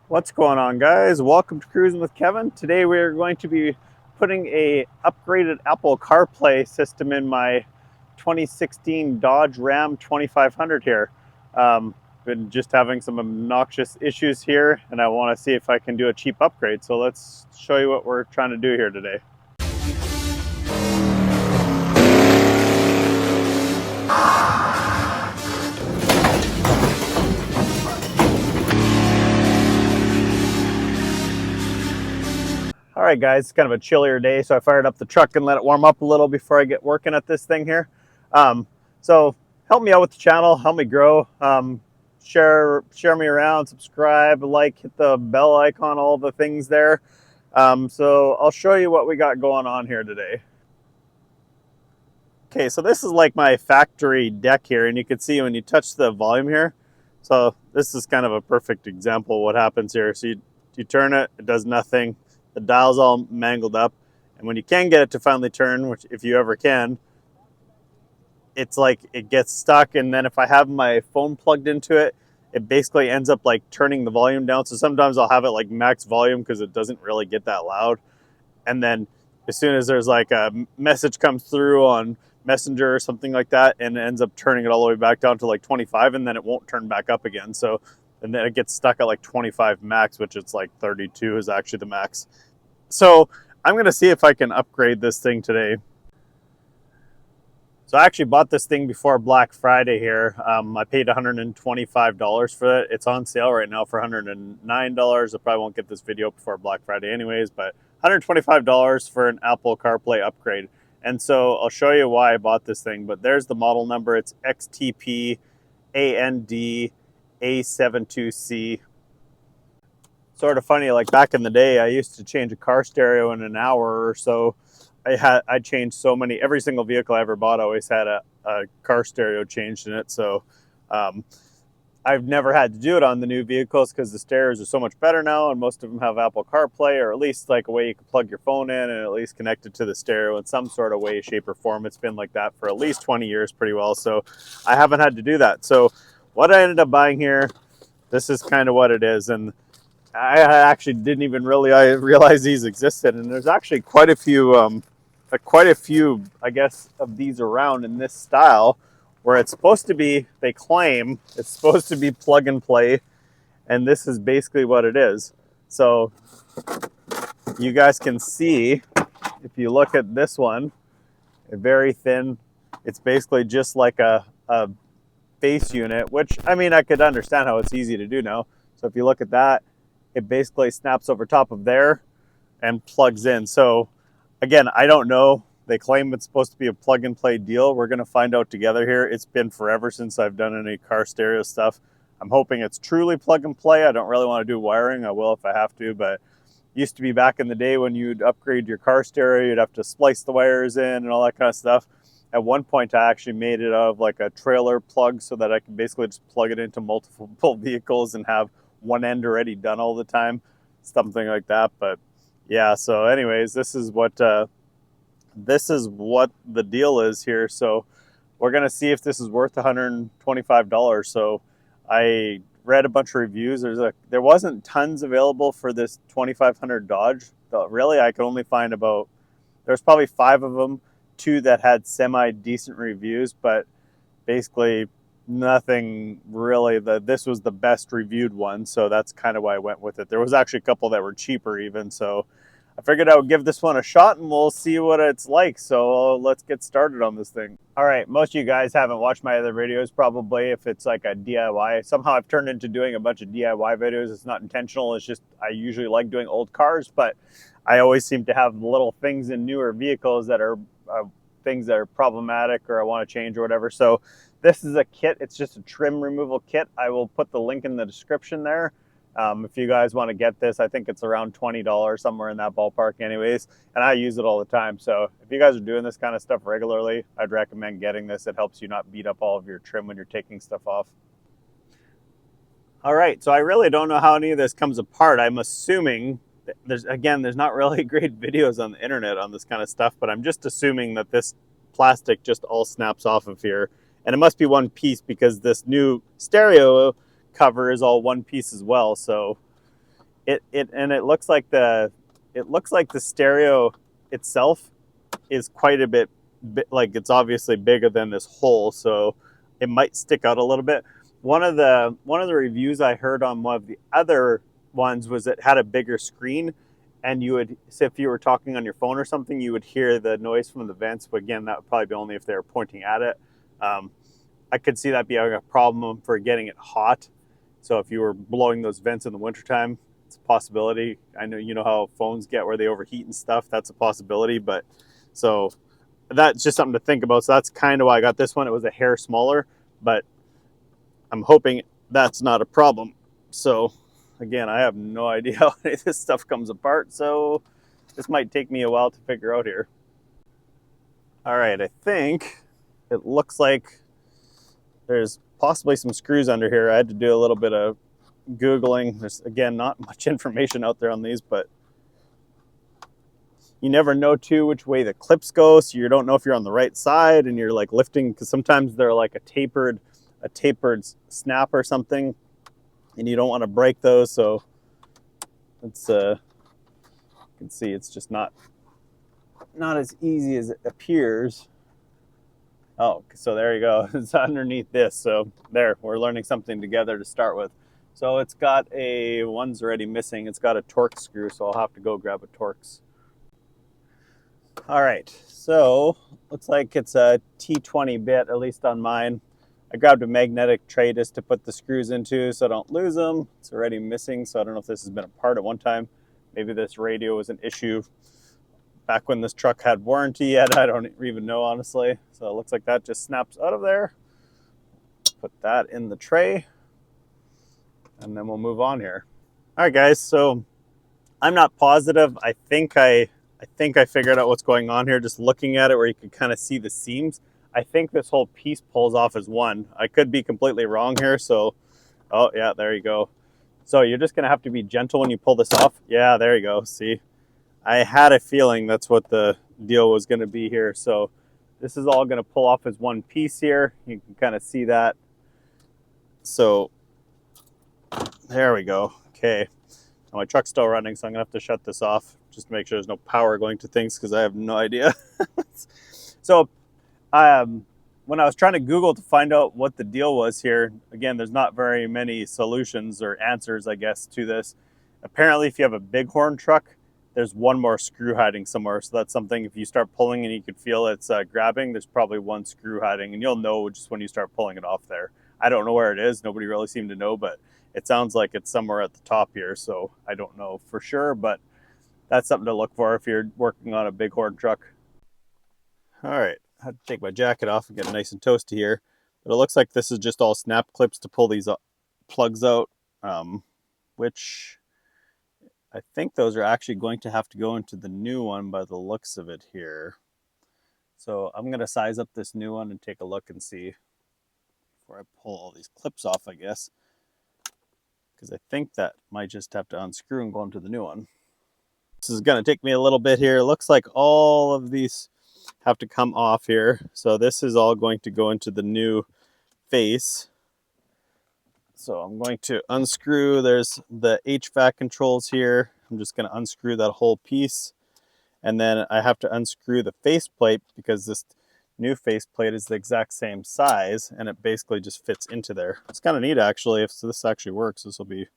What's going on, guys? Welcome to Cruising with Kevin. Today we are going to be putting a upgraded Apple CarPlay system in my 2016 Dodge Ram 2500 here. Been just having some obnoxious issues here, and I want to see if I can do a cheap upgrade. So let's show you what we're trying to do here today. All right, guys, it's kind of a chillier day, so I fired up the truck and let it warm up a little before I get working at this thing here. So help me out with the channel, help me grow. Share me around, subscribe, like, hit the bell icon, all the things there. So I'll show you what we got going on here today. Okay, so this is like my factory deck here, and you can see when you touch the volume here. So this is kind of a perfect example of what happens here. So you turn it, it does nothing. The dial's all mangled up, and when you can get it to finally turn, which if you ever can, it's like it gets stuck, and then if I have my phone plugged into it, it basically ends up like turning the volume down. So sometimes I'll have it like max volume because it doesn't really get that loud, and then as soon as there's like a message comes through on Messenger or something like that, and it ends up turning it all the way back down to like 25, and then it won't turn back up again. So and then it gets stuck at like 25 max, which it's like 32 is actually the max. So I'm going to see if I can upgrade this thing today. So I actually bought this thing before Black Friday here. I paid $125 for it. It's on sale right now for $109. I probably won't get this video before Black Friday anyways, but $125 for an Apple CarPlay upgrade. And so I'll show you why I bought this thing, but there's the model number. It's XTP AND A72C. Sort of funny, like back in the day, I used to change a car stereo in an hour or so. I changed so many, every single vehicle I ever bought always had a car stereo changed in it. So I've never had to do it on the new vehicles because the stereos are so much better now, and most of them have Apple CarPlay, or at least like a way you can plug your phone in and at least connect it to the stereo in some sort of way, shape, or form. It's been like that for at least 20 years pretty well, so I haven't had to do that. So what I ended up buying here, this is kind of what it is, and I actually didn't even really realize these existed, and there's actually quite a few, I guess, of these around in this style, where it's supposed to be, they claim it's supposed to be plug and play, and this is basically what it is. So you guys can see, if you look at this one, very thin, it's basically just like a base unit, which, I mean, I could understand how it's easy to do now. So if you look at that, it basically snaps over top of there and plugs in. So again, I don't know. They claim it's supposed to be a plug and play deal. We're going to find out together here. It's been forever since I've done any car stereo stuff. I'm hoping it's truly plug and play. I don't really want to do wiring. I will if I have to, but it used to be back in the day when you'd upgrade your car stereo, you'd have to splice the wires in and all that kind of stuff. At one point, I actually made it out of like a trailer plug so that I could basically just plug it into multiple vehicles and have one end already done all the time, something like that. But yeah, so anyways, this is what the deal is here. So we're gonna see if this is worth $125. So I read a bunch of reviews. There wasn't tons available for this 2500 Dodge. Really, I could only find there's probably 5 of them, 2 that had semi decent reviews, but basically nothing really. This was the best reviewed one, so that's kind of why I went with it. There was actually a couple that were cheaper even, so I figured I would give this one a shot and we'll see what it's like. So let's get started on this thing. All right, most of you guys haven't watched my other videos probably if it's like a DIY. Somehow I've turned into doing a bunch of DIY videos. It's not intentional, it's just I usually like doing old cars, but I always seem to have little things in newer vehicles that are things that are problematic or I want to change or whatever. So this is a kit. It's just a trim removal kit. I will put the link in the description there. If you guys want to get this, I think it's around $20, somewhere in that ballpark anyways, and I use it all the time. So if you guys are doing this kind of stuff regularly, I'd recommend getting this. It helps you not beat up all of your trim when you're taking stuff off. All right, so I really don't know how any of this comes apart. I'm assuming there's not really great videos on the internet on this kind of stuff, but I'm just assuming that this plastic just all snaps off of here, and it must be one piece because this new stereo cover is all one piece as well. So it looks like the stereo itself is quite a bit, like it's obviously bigger than this hole, so it might stick out a little bit. One of the reviews I heard on one of the other ones was it had a bigger screen, and you would, so if you were talking on your phone or something, you would hear the noise from the vents. But again, that would probably be only if they were pointing at it. I could see that being a problem for getting it hot. So if you were blowing those vents in the wintertime, it's a possibility. I know you know how phones get where they overheat and stuff. That's a possibility. But so that's just something to think about. So that's kind of why I got this one. It was a hair smaller, but I'm hoping that's not a problem. So again, I have no idea how any of this stuff comes apart. So this might take me a while to figure out here. All right, I think it looks like there's possibly some screws under here. I had to do a little bit of Googling. There's, again, not much information out there on these, but you never know too which way the clips go, so you don't know if you're on the right side and you're like lifting, because sometimes they're like a tapered snap or something, and you don't want to break those. So it's you can see it's just not as easy as it appears. Oh, so there you go. It's underneath this. So there, we're learning something together to start with. So it's got one's already missing. It's got a Torx screw, so I'll have to go grab a Torx. All right, so looks like it's a T20 bit, at least on mine. I grabbed a magnetic tray just to put the screws into so I don't lose them. It's already missing, so I don't know if this has been a part at one time. Maybe this radio was an issue back when this truck had warranty yet. I don't even know, honestly. So it looks like that just snaps out of there. Put that in the tray, and then we'll move on here. All right, guys, so I'm not positive. I think I figured out what's going on here just looking at it, where you can kind of see the seams. I think this whole piece pulls off as one. I could be completely wrong here, so, oh yeah, there you go. So you're just gonna have to be gentle when you pull this off. Yeah, there you go, see? I had a feeling that's what the deal was gonna be here. So this is all gonna pull off as one piece here. You can kind of see that. So there we go, okay. Now my truck's still running, so I'm gonna have to shut this off just to make sure there's no power going to things, because I have no idea. So when I was trying to Google to find out what the deal was here, again, there's not very many solutions or answers, I guess, to this. Apparently, if you have a bighorn truck, there's one more screw hiding somewhere. So that's something, if you start pulling and you can feel it's grabbing, there's probably one screw hiding, and you'll know just when you start pulling it off there. I don't know where it is. Nobody really seemed to know, but it sounds like it's somewhere at the top here. So I don't know for sure, but that's something to look for if you're working on a bighorn truck. All right, I had to take my jacket off and get nice and toasty here. But it looks like this is just all snap clips to pull these plugs out, which I think those are actually going to have to go into the new one by the looks of it here. So I'm going to size up this new one and take a look and see before I pull all these clips off, I guess. Because I think that might just have to unscrew and go into the new one. This is going to take me a little bit here. It looks like all of these have to come off here. So this is all going to go into the new face. So I'm going to unscrew, there's the HVAC controls here. I'm just going to unscrew that whole piece. And then I have to unscrew the faceplate, because this new faceplate is the exact same size and it basically just fits into there. It's kind of neat, actually. If this actually works, this will be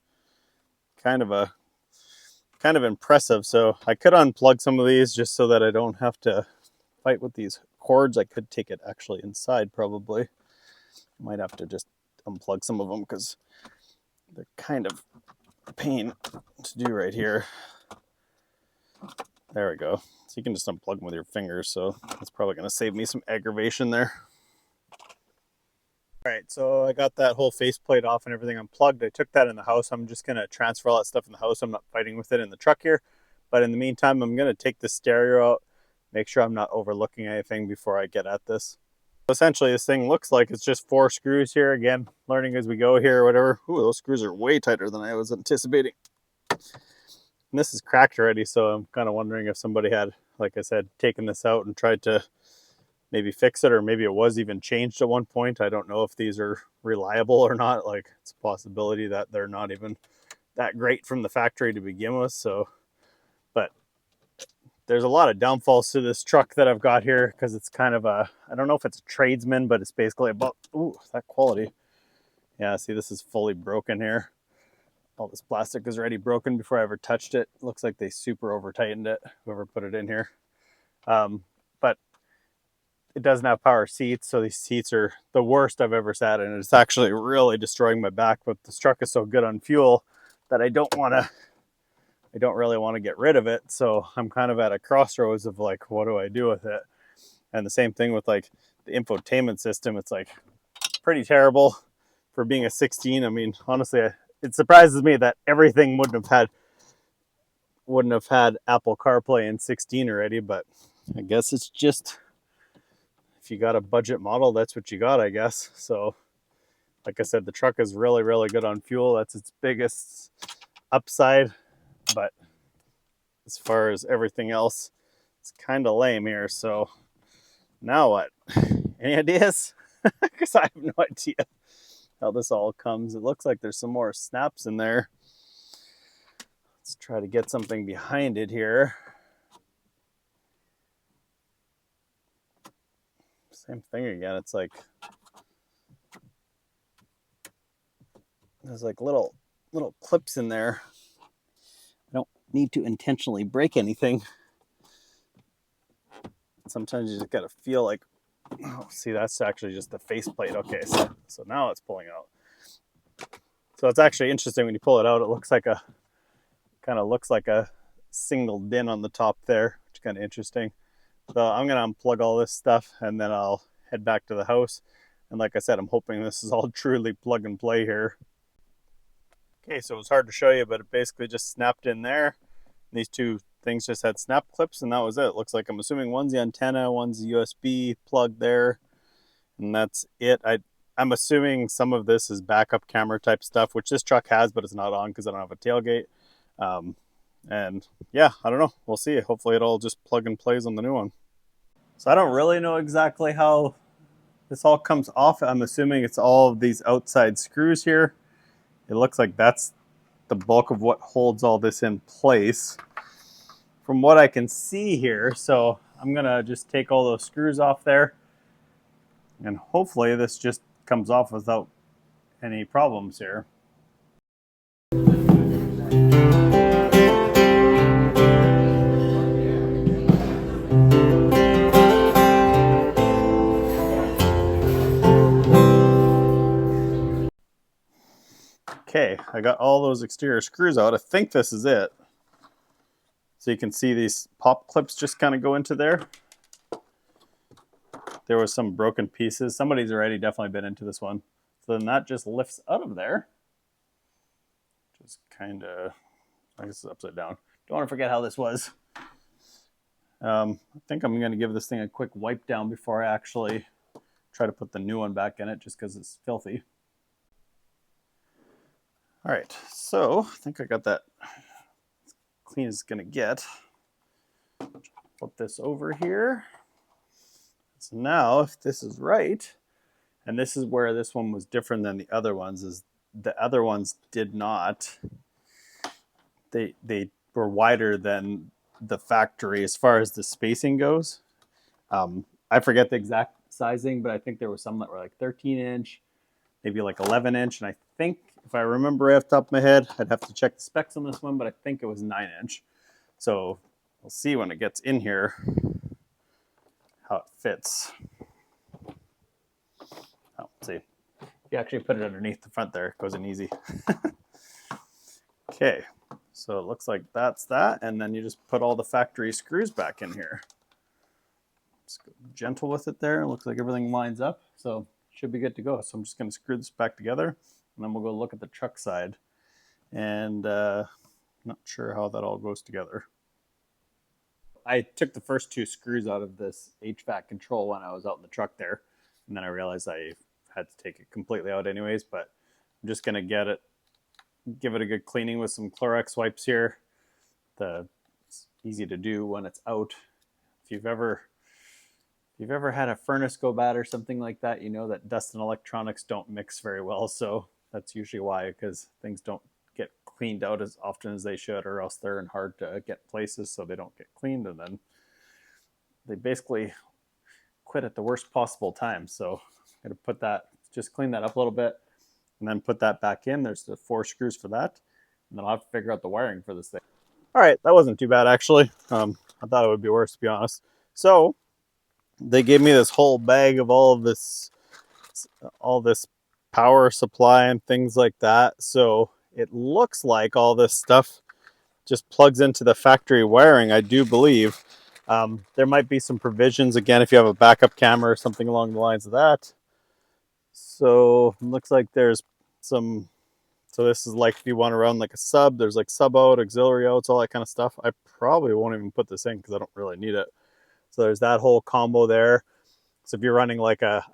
kind of impressive. So I could unplug some of these just so that I don't have to fight with these cords. I could take it actually inside, probably. Might have to just unplug some of them because they're kind of a pain to do right here. There we go. So you can just unplug them with your fingers, so that's probably going to save me some aggravation there. All right, so I got that whole faceplate off and everything unplugged. I took that in the house. I'm just going to transfer all that stuff in the house. I'm not fighting with it in the truck here. But in the meantime, I'm going to take the stereo out, make sure I'm not overlooking anything before I get at this. Essentially, this thing looks like it's just 4 screws here. Again, learning as we go here or whatever. Ooh, those screws are way tighter than I was anticipating. And this is cracked already, so I'm kind of wondering if somebody had, like I said, taken this out and tried to maybe fix it, or maybe it was even changed at one point. I don't know if these are reliable or not. Like, it's a possibility that they're not even that great from the factory to begin with. So, but there's a lot of downfalls to this truck that I've got here because it's kind of a, I don't know if it's a tradesman, but it's basically about, ooh, that quality. Yeah, see, this is fully broken here. All this plastic is already broken before I ever touched it. Looks like they super over tightened it, whoever put it in here. But it doesn't have power seats, so these seats are the worst I've ever sat in. It's actually really destroying my back, but this truck is so good on fuel that I don't really want to get rid of it. So I'm kind of at a crossroads of like, what do I do with it? And the same thing with like the infotainment system. It's like pretty terrible for being a 16. I mean, honestly, it surprises me that everything wouldn't have had Apple CarPlay in 16 already, but I guess it's just, if you got a budget model, that's what you got, I guess. So like I said, the truck is really, really good on fuel. That's its biggest upside. But as far as everything else, it's kind of lame here. So now what? Any ideas? Because I have no idea how this all comes. It looks like there's some more snaps in there. Let's try to get something behind it here. Same thing again. It's like there's like little clips in there. I don't need to intentionally break anything. Sometimes you just gotta feel like, oh, see, that's actually just the faceplate. Okay, so now it's pulling out. So it's actually interesting when you pull it out. It looks like a single din on the top there, which is kind of interesting. So I'm gonna unplug all this stuff and then I'll head back to the house. And like I said, I'm hoping this is all truly plug and play here. Okay, so it was hard to show you, but it basically just snapped in there. These two things just had snap clips and that was it. Looks like, I'm assuming one's the antenna, one's the USB plug there, and that's it. I'm assuming some of this is backup camera type stuff, which this truck has, but it's not on because I don't have a tailgate. And yeah, I don't know. We'll see. Hopefully it all just plug and plays on the new one. So I don't really know exactly how this all comes off. I'm assuming it's all of these outside screws here. It looks like that's the bulk of what holds all this in place from what I can see here. So I'm gonna just take all those screws off there and hopefully this just comes off without any problems here. Okay, I got all those exterior screws out. I think this is it. So you can see these pop clips just kind of go into there. There was some broken pieces. Somebody's already definitely been into this one. So then that just lifts out of there. Just kind of, I guess it's upside down. Don't want to forget how this was. I think I'm going to give this thing a quick wipe down before I actually try to put the new one back in it, just because it's filthy. All right, so I think I got that as clean as it's going to get. Flip this over here. So now, if this is right, and this is where this one was different than the other ones, is the other ones did not. They were wider than the factory as far as the spacing goes. I forget the exact sizing, but I think there were some that were like 13-inch, maybe like 11-inch, and I think, if I remember off the top of my head, I'd have to check the specs on this one, but I think it was 9-inch. So we'll see when it gets in here how it fits. Oh, see, if you actually put it underneath the front there, it goes in easy. Okay, so it looks like that's that, and then you just put all the factory screws back in here. Just go gentle with it there. It looks like everything lines up, so should be good to go. So I'm just going to screw this back together, and then we'll go look at the truck side. And not sure how that all goes together. I took the first two screws out of this HVAC control when I was out in the truck there, and then I realized I had to take it completely out anyways, but I'm just going to give it a good cleaning with some Clorox wipes here. It's easy to do when it's out. If you've ever had a furnace go bad or something like that, you know that dust and electronics don't mix very well, so that's usually why, because things don't get cleaned out as often as they should, or else they're in hard to get places, so they don't get cleaned, and then they basically quit at the worst possible time. So I'm gonna put that, just clean that up a little bit, and then put that back in. There's the 4 screws for that, and then I'll have to figure out the wiring for this thing. All right, that wasn't too bad actually. I thought it would be worse, to be honest. So they gave me this whole bag of all this power supply and things like that. So it looks like all this stuff just plugs into the factory wiring, I do believe. There might be some provisions, again, if you have a backup camera or something along the lines of that. So it looks like there's some, so this is like if you want to run like a sub, there's like sub out, auxiliary outs, all that kind of stuff. I probably won't even put this in because I don't really need it. So there's that whole combo there. So if you're running like a,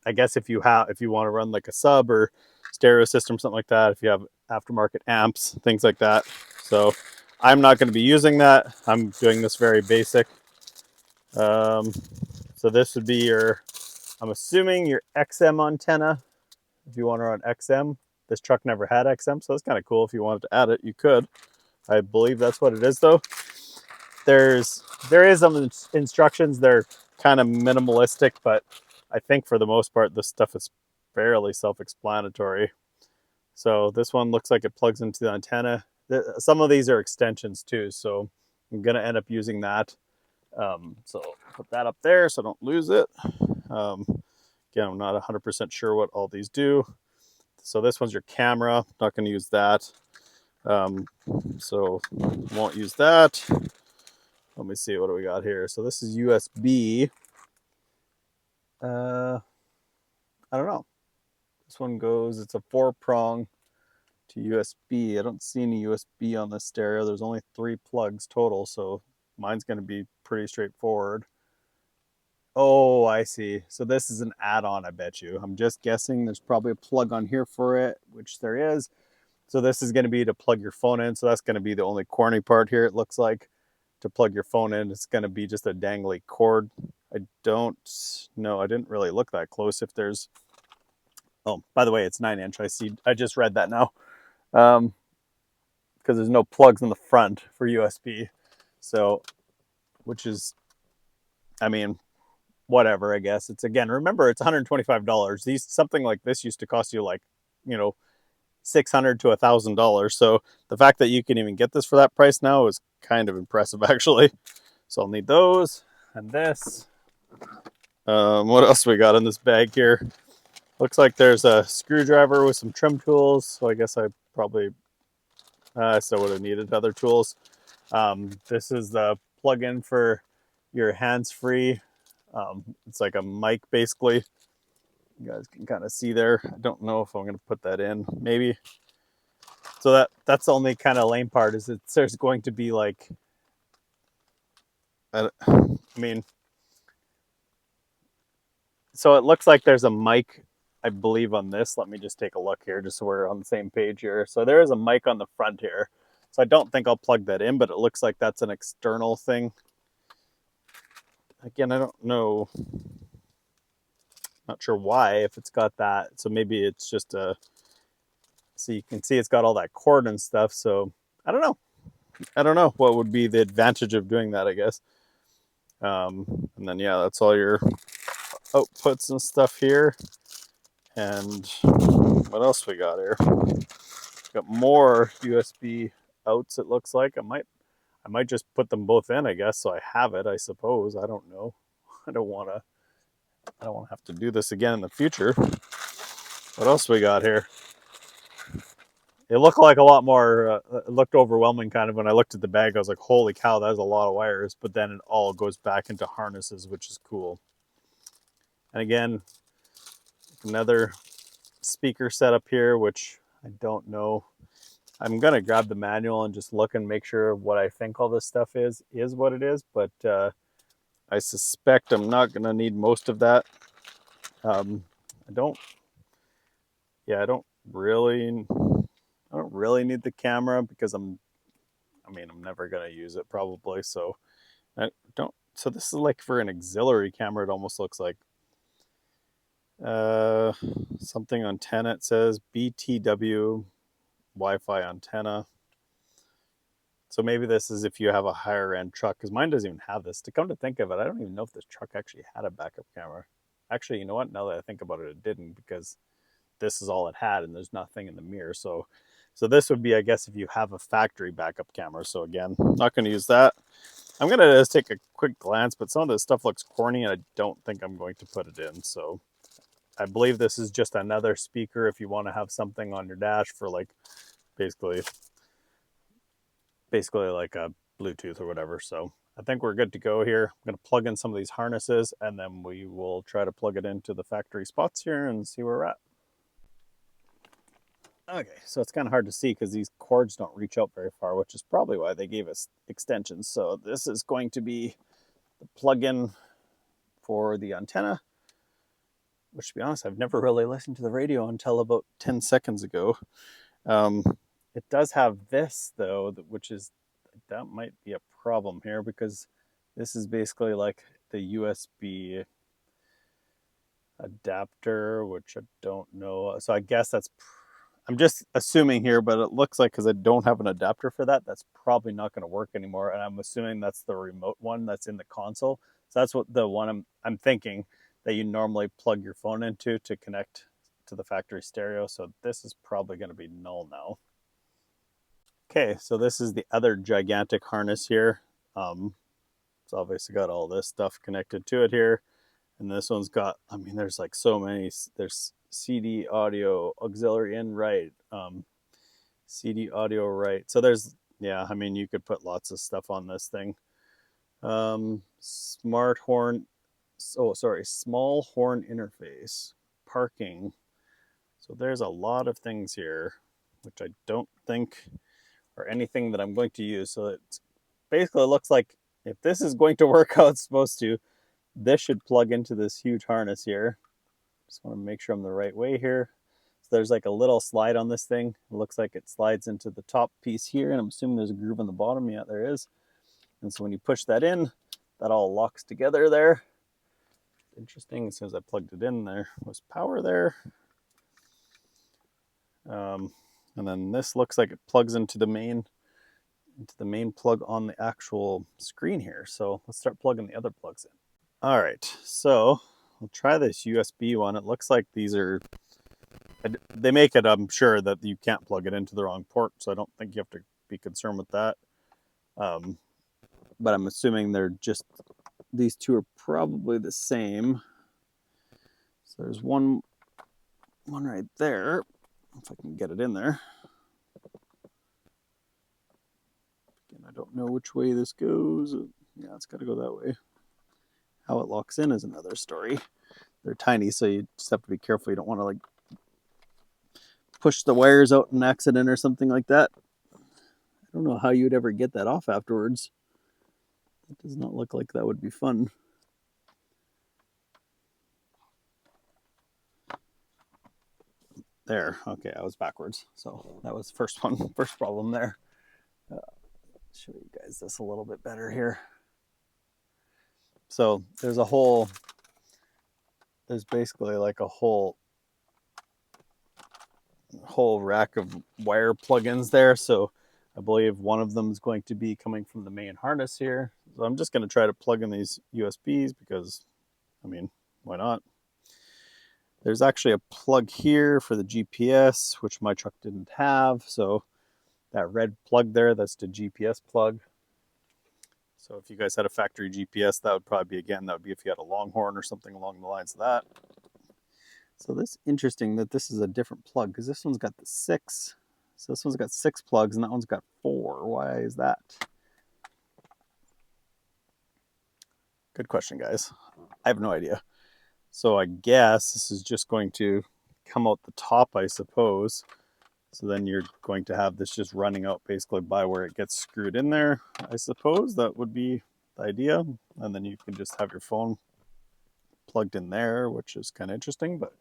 I guess if you want to run like a sub or stereo system, something like that, if you have aftermarket amps, things like that. So I'm not going to be using that. I'm doing this very basic. So this would be your, I'm assuming your XM antenna. If you want to run XM, this truck never had XM, so it's kind of cool. If you wanted to add it, you could. I believe that's what it is, though. There is some instructions. They're kind of minimalistic, but I think for the most part, this stuff is fairly self-explanatory. So this one looks like it plugs into the antenna. Some of these are extensions too, so I'm gonna end up using that. So put that up there so I don't lose it. Again, I'm not 100% sure what all these do. So this one's your camera. Not going to use that. So won't use that. Let me see, what do we got here? So this is USB. I don't know. This one goes, it's a 4-prong to USB. I don't see any USB on this stereo. There's only 3 plugs total, so mine's going to be pretty straightforward. Oh, I see. So this is an add-on, I bet you. I'm just guessing. There's probably a plug on here for it, which there is. So this is going to be to plug your phone in. So that's going to be the only corny part here, it looks like. To plug your phone in, it's going to be just a dangly cord. I don't know. I didn't really look that close if there's... Oh, by the way, it's 9-inch. I just read that now. Because there's no plugs in the front for USB. So, which is, I mean, whatever, I guess. It's, again, remember, it's $125. Something like this used to cost you like, $600 to $1,000. So the fact that you can even get this for that price now is kind of impressive, actually. So I'll need those and this. What else we got in this bag here? Looks like there's a screwdriver with some trim tools. So I guess I probably still would have needed other tools. This is the plug-in for your hands-free. It's like a mic, basically. You guys can kind of see there. I don't know if I'm going to put that in. Maybe. So that's the only kind of lame part, is there's going to be like, I mean, so it looks like there's a mic, I believe, on this. Let me just take a look here, just so we're on the same page here. So there is a mic on the front here. So I don't think I'll plug that in, but it looks like that's an external thing. Again, I don't know. Not sure why, if it's got that. So maybe it's just a, so you can see it's got all that cord and stuff. So I don't know. I don't know what would be the advantage of doing that, I guess. And then, yeah, that's all your outputs and stuff here. And what else we got here? Got more USB outs, it looks like. I might just put them both in, I guess, so I have it, I suppose. I don't know. I don't want to have to do this again in the future. What else we got here? It looked like a lot more, it looked overwhelming kind of when I looked at the bag. I was like, holy cow, that's a lot of wires. But then it all goes back into harnesses, which is cool. And again, another speaker setup here, which I don't know. I'm going to grab the manual and just look and make sure what I think all this stuff is what it is. But I suspect I'm not going to need most of that. I don't really need the camera because I'm never going to use it probably. So so this is like for an auxiliary camera. It almost looks like something on 10. It says BTW Wi-Fi antenna. So maybe this is if you have a higher end truck, because mine doesn't even have this. To come to think of it, I don't even know if this truck actually had a backup camera. Actually, you know what? Now that I think about it, it didn't, because this is all it had and there's nothing in the mirror. So this would be, I guess, if you have a factory backup camera. So again, not going to use that. I'm going to just take a quick glance, but some of this stuff looks corny and I don't think I'm going to put it in. So I believe this is just another speaker if you want to have something on your dash for like basically like a Bluetooth or whatever. So I think we're good to go here. I'm going to plug in some of these harnesses and then we will try to plug it into the factory spots here and see where we're at. Okay, so it's kind of hard to see because these cords don't reach out very far, which is probably why they gave us extensions. So this is going to be the plug-in for the antenna, which, to be honest, I've never really listened to the radio until about 10 seconds ago. It does have this, though, which is, that might be a problem here, because this is basically like the USB adapter, which I don't know. So I guess that's, I'm just assuming here, but it looks like, because I don't have an adapter for that, that's probably not going to work anymore. And I'm assuming that's the remote one that's in the console. So that's what the one I'm thinking that you normally plug your phone into to connect to the factory stereo. So this is probably going to be null now. Okay, so this is the other gigantic harness here. It's obviously got all this stuff connected to it here. And this one's got, I mean, there's like so many. There's CD audio, auxiliary in right, CD audio right. So there's, yeah, I mean, you could put lots of stuff on this thing. Smart horn, oh, sorry, small horn interface, parking. So there's a lot of things here, which I don't think are anything that I'm going to use. So it basically looks like if this is going to work how it's supposed to, this should plug into this huge harness here. Just want to make sure I'm the right way here. So there's like a little slide on this thing. It looks like it slides into the top piece here, and I'm assuming there's a groove on the bottom. Yeah, there is. And so when you push that in, that all locks together there. Interesting, as soon as I plugged it in, there was power there. And then this looks like it plugs into the main plug on the actual screen here. So let's start plugging the other plugs in. All right, so we'll try this USB one. It looks like these are, they make it, I'm sure, that you can't plug it into the wrong port, so I don't think you have to be concerned with that. But I'm assuming they're just, these two are probably the same. So there's one right there, if I can get it in there. Again, I don't know which way this goes. Yeah, it's got to go that way. How it locks in is another story. They're tiny, so you just have to be careful. You don't want to like push the wires out in an accident or something like that. I don't know how you'd ever get that off afterwards. It does not look like that would be fun. There, okay, I was backwards. So that was first problem there. Show you guys this a little bit better here. So there's basically like a whole rack of wire plugins there. So I believe one of them is going to be coming from the main harness here. So I'm just going to try to plug in these USBs because, I mean, why not? There's actually a plug here for the GPS, which my truck didn't have. So that red plug there, that's the GPS plug. So if you guys had a factory GPS, that would probably be, again, that would be if you had a Longhorn or something along the lines of that. So this is interesting that this is a different plug, because this one's got the 6. So this one's got 6 plugs and that one's got 4. Why is that? Good question, guys. I have no idea. So I guess this is just going to come out the top, I suppose. So then you're going to have this just running out basically by where it gets screwed in there. I suppose that would be the idea. And then you can just have your phone plugged in there, which is kind of interesting, but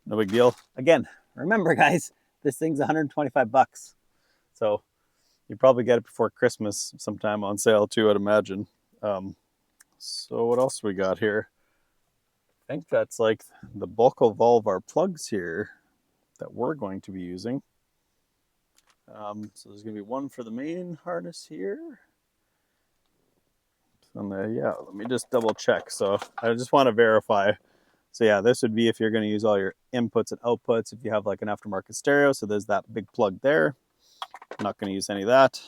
no big deal. Again, remember guys, this thing's 125 bucks. So you probably get it before Christmas sometime on sale too, I'd imagine. So what else we got here? I think that's like the bulk of all of our plugs here that we're going to be using. So there's going to be one for the main harness here. And yeah, let me just double check. So I just want to verify. So yeah, this would be if you're going to use all your inputs and outputs. If you have like an aftermarket stereo, so there's that big plug there. I'm not going to use any of that.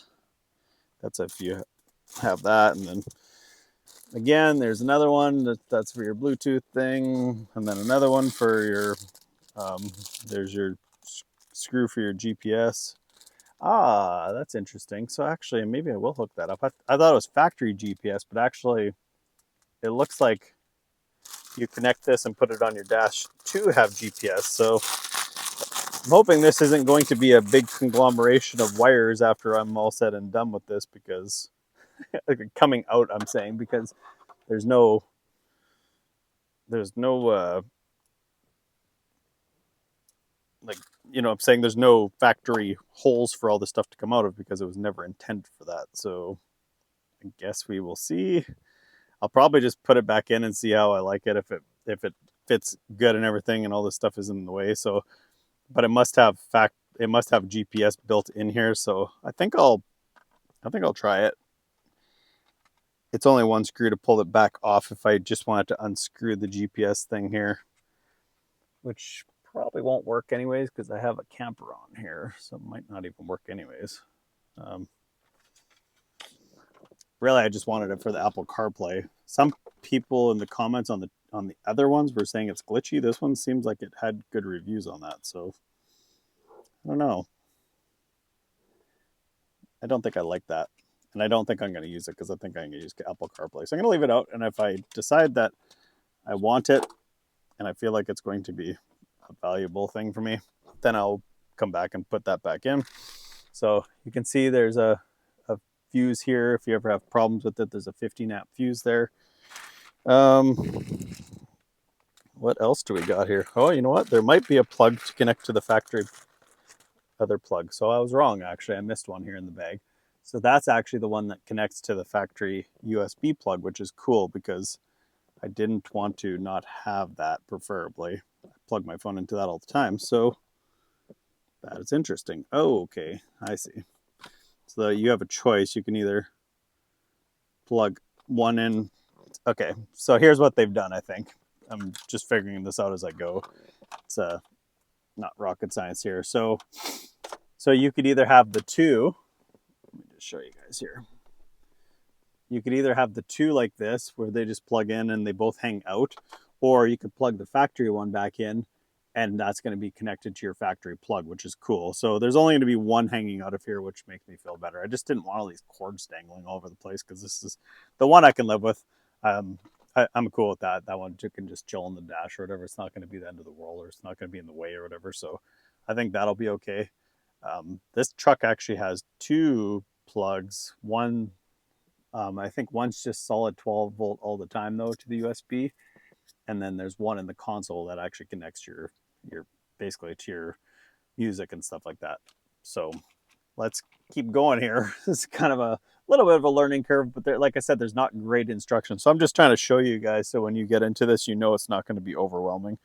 That's if you have that. And then again, there's another one that's for your Bluetooth thing. And then another one for your, there's your screw for your GPS. Ah, that's interesting. So actually, maybe I will hook that up. I thought it was factory GPS, but actually it looks like you connect this and put it on your dash to have GPS. So I'm hoping this isn't going to be a big conglomeration of wires after I'm all said and done with this, because coming out, I'm saying, because there's no like, you know, I'm saying there's no factory holes for all this stuff to come out of, because it was never intended for that. So I guess we will see. I'll probably just put it back in and see how I like it, if it fits good and everything and all this stuff isn't in the way. So, but it must have GPS built in here. So I think I'll try it. It's only one screw to pull it back off if I just wanted to unscrew the GPS thing here, which probably won't work anyways because I have a camper on here, so it might not even work anyways. Really, I just wanted it for the Apple CarPlay. Some people in the comments on the other ones were saying it's glitchy. This one seems like it had good reviews on that, so I don't know. I don't think I like that, and I don't think I'm going to use it because I think I'm going to use Apple CarPlay. So I'm going to leave it out, and if I decide that I want it and I feel like it's going to be a valuable thing for me, then I'll come back and put that back in. So you can see there's a fuse here. If you ever have problems with it, there's a 15 amp fuse there. What else do we got here? Oh, you know what? There might be a plug to connect to the factory other plug. So I was wrong, actually. I missed one here in the bag. So that's actually the one that connects to the factory USB plug, which is cool because I didn't want to not have that, preferably. I plug my phone into that all the time. So that is interesting. Oh, okay. I see. So you have a choice. You can either plug one in. Okay, so here's what they've done, I think. I'm just figuring this out as I go. It's not rocket science here. So you could either have the two. Let me just show you guys here. You could either have the two like this, where they just plug in and they both hang out, or you could plug the factory one back in, and that's going to be connected to your factory plug, which is cool. So there's only going to be one hanging out of here, which makes me feel better. I just didn't want all these cords dangling all over the place, because this is the one I can live with. I'm cool with that. That one you can just chill on the dash or whatever. It's not going to be the end of the world, or it's not going to be in the way or whatever. So I think that'll be okay. This truck actually has two plugs. One, I think one's just solid 12 volt all the time though to the USB, and then there's one in the console that actually connects your basically to your music and stuff like that. So let's keep going here. It's kind of a little bit of a learning curve, but there, like I said, there's not great instructions. So I'm just trying to show you guys, so when you get into this, you know it's not going to be overwhelming.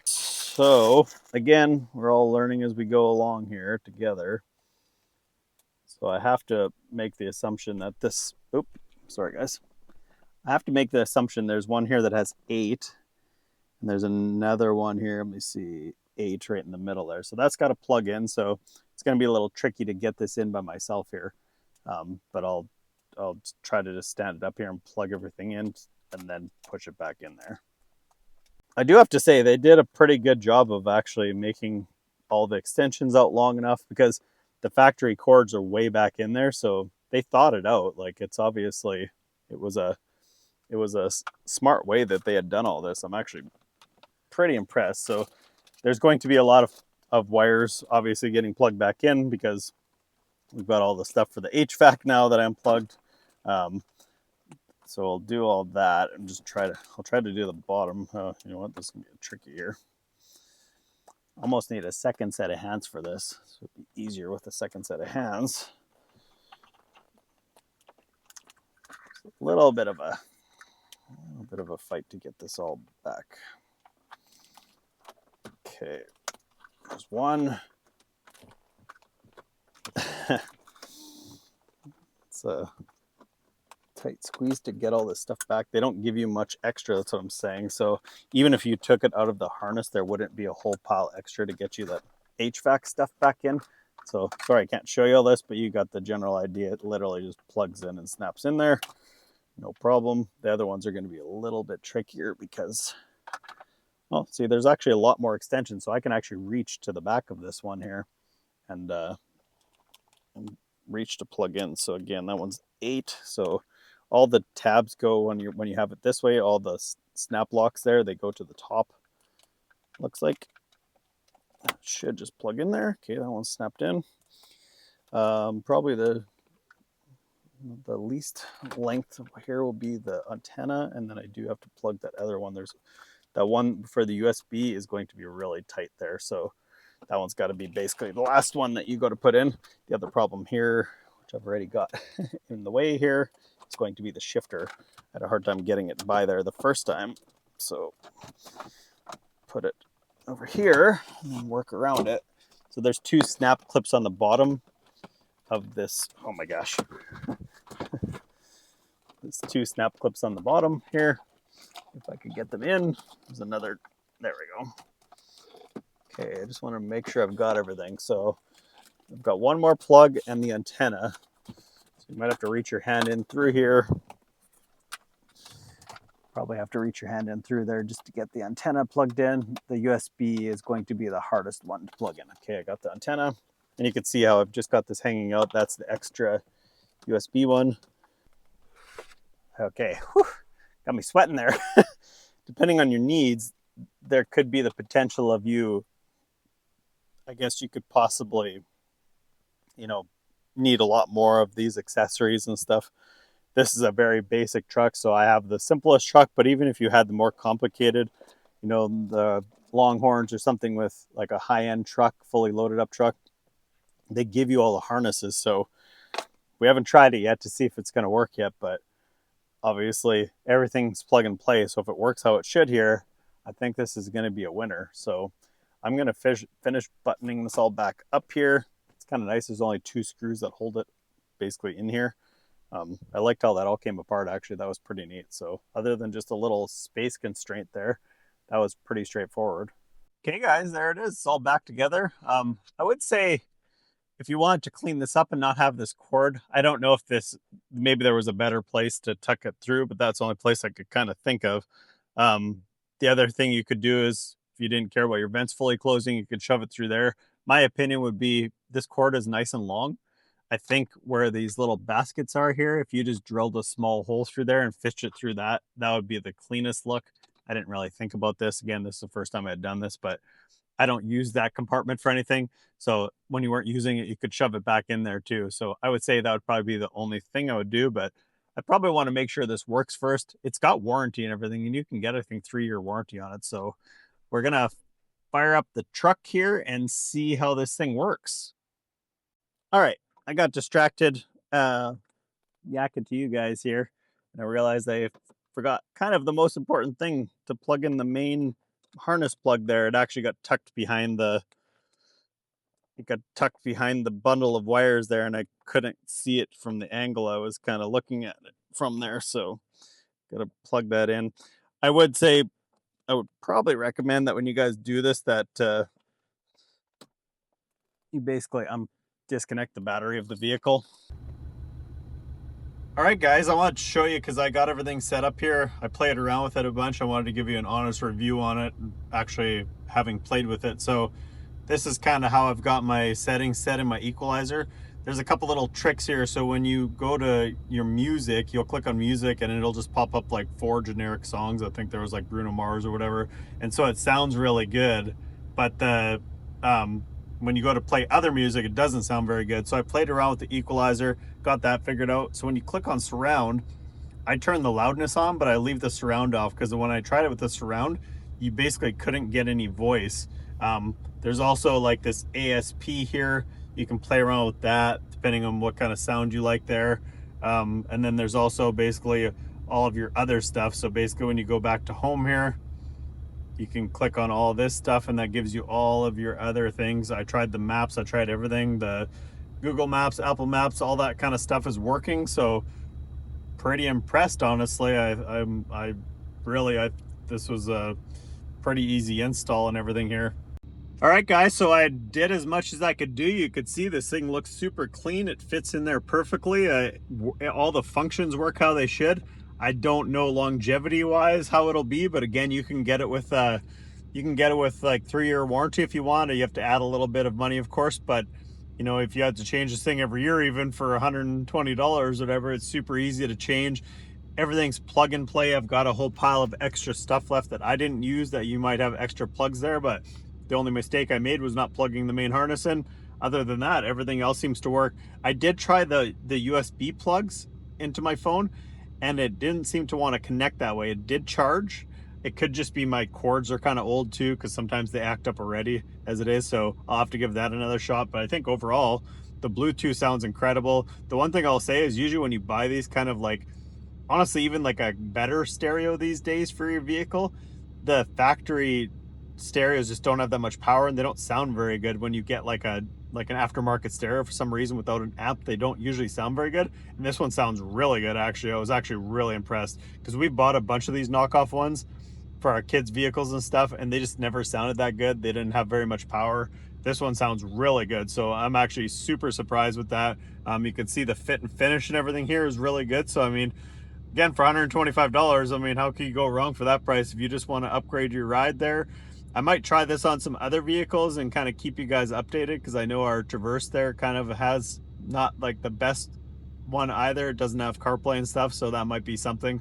So again, we're all learning as we go along here together. So I have to make the assumption that this, oops, sorry guys. I have to make the assumption there's one here that has 8, and there's another one here, let me see, 8 right in the middle there. So that's got to plug in. So it's going to be a little tricky to get this in by myself here. But I'll try to just stand it up here and plug everything in and then push it back in there. I do have to say they did a pretty good job of actually making all the extensions out long enough, because the factory cords are way back in there. So they thought it out. Like, it's obviously, it was a smart way that they had done all this. I'm actually pretty impressed. So there's going to be a lot of wires obviously getting plugged back in, because we've got all the stuff for the HVAC now that I unplugged. So I'll do all that and just I'll try to do the bottom. You know what, this is gonna be tricky here. Almost need a second set of hands for this, so it'd be easier with a second set of hands. A little bit of a fight to get this all back. Okay, there's one. It's a tight squeeze to get all this stuff back. They don't give you much extra, that's what I'm saying. So even if you took it out of the harness, there wouldn't be a whole pile extra to get you that HVAC stuff back in. So sorry I can't show you all this, but you got the general idea. It literally just plugs in and snaps in there. No problem. The other ones are going to be a little bit trickier because, oh, see, there's actually a lot more extension. So I can actually reach to the back of this one here and reach to plug in. So again, that one's 8. So all the tabs go when you have it this way. All the snap locks there, they go to the top. Looks like it should just plug in there. Okay, that one's snapped in. Probably the least length here will be the antenna, and then I do have to plug that other one. There's that one for the USB is going to be really tight there, so that one's got to be basically the last one that you got to put in. The other problem here, which I've already got in the way here, is going to be the shifter. I had a hard time getting it by there the first time, so put it over here and then work around it. So there's 2 snap clips on the bottom of this. Oh my gosh. There's 2 snap clips on the bottom here. If I could get them in. There's another. There we go. Okay, I just want to make sure I've got everything. So I've got one more plug and the antenna. So you might have to reach your hand in through here. Probably have to reach your hand in through there just to get the antenna plugged in. The USB is going to be the hardest one to plug in. Okay, I got the antenna. And you can see how I've just got this hanging out. That's the extra USB one. Okay, whew, got me sweating there. Depending on your needs, there could be the potential of you, I guess you could possibly, need a lot more of these accessories and stuff. This is a very basic truck, so I have the simplest truck, but even if you had the more complicated, the Longhorns or something with like a high-end truck, fully loaded up truck, they give you all the harnesses. So we haven't tried it yet to see if it's going to work yet, but obviously everything's plug and play. So if it works how it should here, I think this is going to be a winner. So I'm going to finish buttoning this all back up here. It's kind of nice. There's only 2 screws that hold it basically in here. I liked how that all came apart, actually. That was pretty neat. So other than just a little space constraint there, that was pretty straightforward. Okay, guys, there it is. It's all back together. I would say if you wanted to clean this up and not have this cord, I don't know if maybe there was a better place to tuck it through, but that's the only place I could kind of think of. The other thing you could do is, if you didn't care about your vents fully closing, you could shove it through there. My opinion would be this cord is nice and long. I think where these little baskets are here, if you just drilled a small hole through there and fished it through that, that would be the cleanest look. I didn't really think about this. Again, this is the first time I had done this, but I don't use that compartment for anything. So when you weren't using it, you could shove it back in there too. So I would say that would probably be the only thing I would do, but I probably want to make sure this works first. It's got warranty and everything, and you can get, I think, 3-year warranty on it. So we're going to fire up the truck here and see how this thing works. All right. I got distracted yakking to you guys here, and I realized I forgot kind of the most important thing, to plug in the main harness plug there. It actually got tucked behind the bundle of wires there, and I couldn't see it from the angle I was kind of looking at it from there, so gotta plug that in. I would probably recommend that when you guys do this, that you basically disconnect the battery of the vehicle. All right, guys, I wanted to show you because I got everything set up here. I played around with it a bunch. I wanted to give you an honest review on it, actually having played with it. So this is kind of how I've got my settings set in my equalizer. There's a couple little tricks here. So when you go to your music, you'll click on music and it'll just pop up like 4 generic songs. I think there was like Bruno Mars or whatever. And so it sounds really good, but when you go to play other music, it doesn't sound very good. So I played around with the equalizer, got that figured out. So when you click on surround, I turn the loudness on, but I leave the surround off, because when I tried it with the surround, you basically couldn't get any voice. There's also like this ASP here. You can play around with that depending on what kind of sound you like there. And then there's also basically all of your other stuff. So basically when you go back to home here, you can click on all this stuff and that gives you all of your other things. I tried the maps, I tried everything. The Google Maps, Apple Maps, all that kind of stuff is working. So pretty impressed, honestly. I really, this was a pretty easy install and everything here. All right, guys, so I did as much as I could do. You could see this thing looks super clean. It fits in there perfectly. All the functions work how they should. I don't know longevity-wise how it'll be, but again, you can get it with like 3-year warranty if you want, or you have to add a little bit of money, of course. But you know, if you had to change this thing every year, even for $120 or whatever, it's super easy to change. Everything's plug and play. I've got a whole pile of extra stuff left that I didn't use that you might have extra plugs there, but the only mistake I made was not plugging the main harness in. Other than that, everything else seems to work. I did try the USB plugs into my phone, and it didn't seem to want to connect that way. It did charge. It could just be my cords are kind of old too, because sometimes they act up already as it is, so I'll have to give that another shot. But I think overall, the Bluetooth sounds incredible. The one thing I'll say is usually when you buy these kind of like, honestly, even like a better stereo these days for your vehicle, the factory stereos just don't have that much power, and they don't sound very good. When you get like an aftermarket stereo for some reason without an amp, they don't usually sound very good, and this one sounds really good. Actually, I was actually really impressed, because we bought a bunch of these knockoff ones for our kids' vehicles and stuff, and they just never sounded that good. They didn't have very much power. This one sounds really good, so I'm actually super surprised with that. You can see the fit and finish and everything here is really good. So I mean, again, for $125, I mean, how can you go wrong for that price if you just want to upgrade your ride there? I might try this on some other vehicles and kind of keep you guys updated, because I know our Traverse there kind of has not like the best one either. It doesn't have CarPlay and stuff, so that might be something.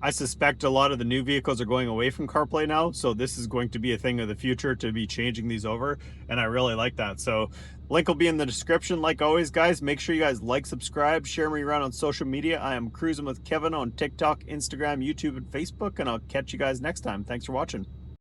I suspect a lot of the new vehicles are going away from CarPlay now, so this is going to be a thing of the future to be changing these over, and I really like that. So link will be in the description. Like always, guys, make sure you guys like, subscribe, share me around on social media. I am Cruising with Kevin on TikTok, Instagram, YouTube, and Facebook, and I'll catch you guys next time. Thanks for watching.